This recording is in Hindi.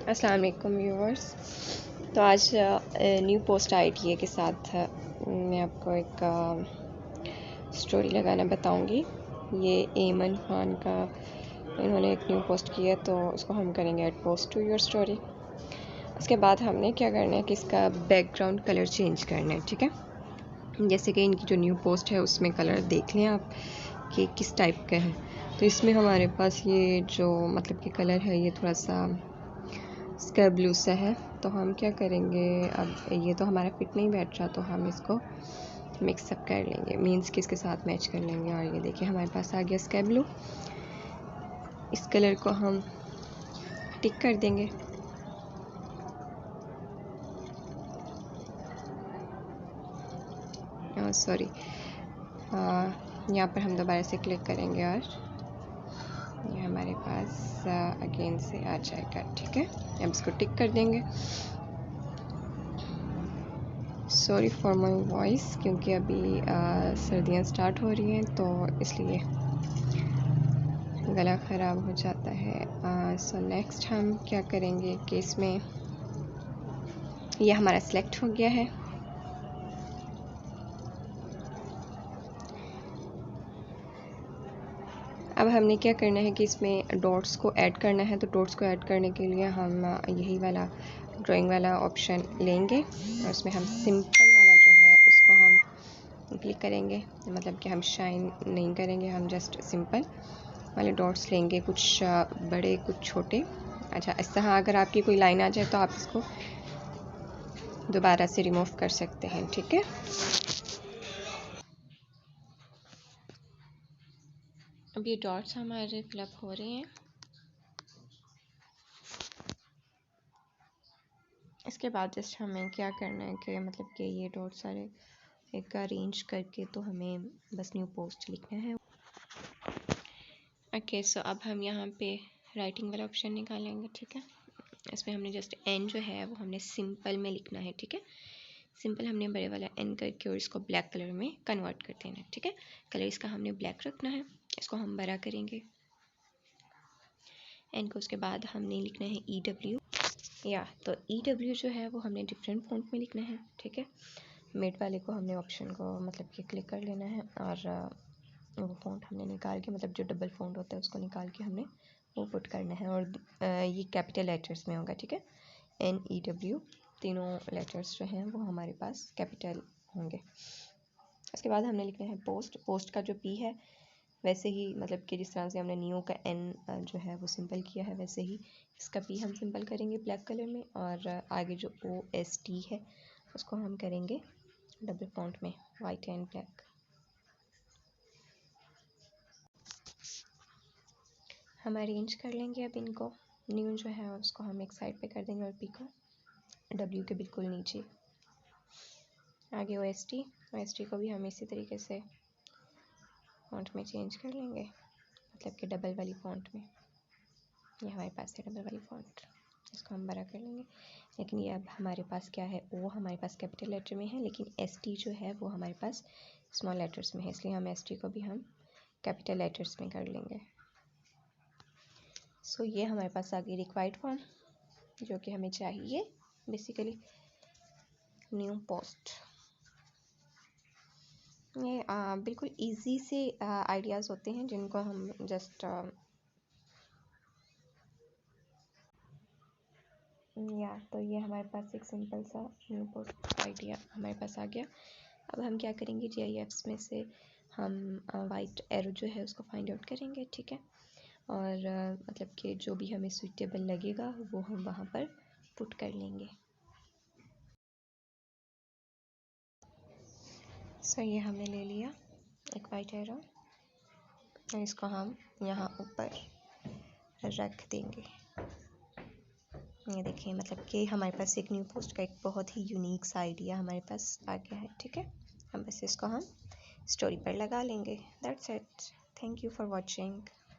अस्सलाम वालेकुम व्यूअर्स। तो आज न्यू पोस्ट आइडिया के साथ मैं आपको एक स्टोरी लगाना बताऊंगी। ये एमन खान का इन्होंने एक न्यू पोस्ट किया, तो उसको हम करेंगे add post to your story. उसके बाद हमने क्या करना है कि इसका बैकग्राउंड कलर चेंज करना है, ठीक है। जैसे कि इनकी जो न्यू पोस्ट है उसमें कलर देख लें आप कि किस टाइप का है। तो इसमें हमारे पास ये जो मतलब कि कलर है ये थोड़ा सा स्काई ब्लू सा है। तो हम क्या करेंगे, अब ये तो हमारा फिट नहीं बैठ रहा, तो हम इसको मिक्सअप कर लेंगे, मीन्स कि इसके साथ मैच कर लेंगे। और ये देखिए हमारे पास आ गया स्काई ब्लू। इस कलर को हम टिक कर देंगे। सॉरी, यहाँ पर हम दोबारा से क्लिक करेंगे और ये हमारे पास अगेन से आ जाएगा, ठीक है। अब इसको टिक कर देंगे। सॉरी फॉर माई वॉइस, क्योंकि अभी सर्दियाँ स्टार्ट हो रही हैं तो इसलिए गला ख़राब हो जाता है। सो नेक्स्ट हम क्या करेंगे कि इसमें ये हमारा सेलेक्ट हो गया है। अब हमने क्या करना है कि इसमें डॉट्स को ऐड करना है। तो डॉट्स को ऐड करने के लिए हम यही वाला ड्राइंग वाला ऑप्शन लेंगे और उसमें हम सिंपल वाला जो है उसको हम क्लिक करेंगे। मतलब कि हम शाइन नहीं करेंगे, हम जस्ट सिंपल वाले डॉट्स लेंगे, कुछ बड़े कुछ छोटे। अच्छा, इस तरह अगर आपकी कोई लाइन आ जाए तो आप इसको दोबारा से रिमूव कर सकते हैं, ठीक है। अब ये डॉट्स हमारे फिलअप हो रहे हैं। इसके बाद जस्ट हमें क्या करना है कि मतलब कि ये डॉट सारे एक अरेंज करके तो हमें बस न्यू पोस्ट लिखना है। ओके, सो अब हम यहाँ पे राइटिंग वाला ऑप्शन निकालेंगे, ठीक है। इसमें हमने जस्ट एन जो है वो हमने सिंपल में लिखना है, ठीक है। सिंपल हमने बड़े वाला एन करके और इसको ब्लैक कलर में कन्वर्ट कर देना है, ठीक है। कलर इसका हमने ब्लैक रखना है। इसको हम बड़ा करेंगे एन को। उसके बाद हमने लिखना है EW, या तो EW जो है वो हमने डिफरेंट फ़ॉन्ट में लिखना है, ठीक है। मिड वाले को हमने ऑप्शन को मतलब कि क्लिक कर लेना है और वो फ़ॉन्ट हमने निकाल के, मतलब जो डबल फ़ॉन्ट होता है उसको निकाल के हमने वो पुट करना है। और ये कैपिटल लेटर्स में होगा, ठीक है। NEW तीनों लेटर्स जो हैं वो हमारे पास कैपिटल होंगे। उसके बाद हमने लिखना है पोस्ट। पोस्ट का जो P है वैसे ही, मतलब कि जिस तरह से हमने न्यू का N जो है वो सिंपल किया है, वैसे ही इसका P हम सिंपल करेंगे ब्लैक कलर में। और आगे जो OST है उसको हम करेंगे डबल फॉन्ट में, वाइट एंड ब्लैक। हम अरेंज कर लेंगे अब इनको। न्यू जो है उसको हम एक साइड पे कर देंगे और P को W के बिल्कुल नीचे। आगे OST को भी हम इसी तरीके से फॉन्ट में चेंज कर लेंगे, मतलब कि डबल वाली फॉन्ट में। ये हमारे पास है डबल वाली फॉन्ट, इसको हम बड़ा कर लेंगे। लेकिन ये अब हमारे पास क्या है, वो हमारे पास कैपिटल लेटर में है, लेकिन ST जो है वो हमारे पास स्मॉल लेटर्स में है, इसलिए हम ST को भी हम कैपिटल लेटर्स में कर लेंगे। सो ये हमारे पास आ गई रिक्वायर्ड फॉर्म जो कि हमें चाहिए बेसिकली न्यू पोस्ट। ये बिल्कुल इजी से आइडियाज़ होते हैं जिनको हम जस्ट तो ये हमारे पास एक सिंपल सा न्यू पोस्ट आइडिया हमारे पास आ गया। अब हम क्या करेंगे, GIFs में से हम वाइट एरो जो है उसको फाइंड आउट करेंगे, ठीक है। और मतलब कि जो भी हमें सूटेबल लगेगा वो हम वहाँ पर पुट कर लेंगे। सो ये हमने ले लिया एक वाइट एरो, इसको हम यहाँ ऊपर रख देंगे। ये देखिए, मतलब कि हमारे पास एक न्यू पोस्ट का एक बहुत ही यूनिक सा आइडिया हमारे पास आ गया है, ठीक है। हम बस इसको हम स्टोरी पर लगा लेंगे। That's it. Thank you for watching.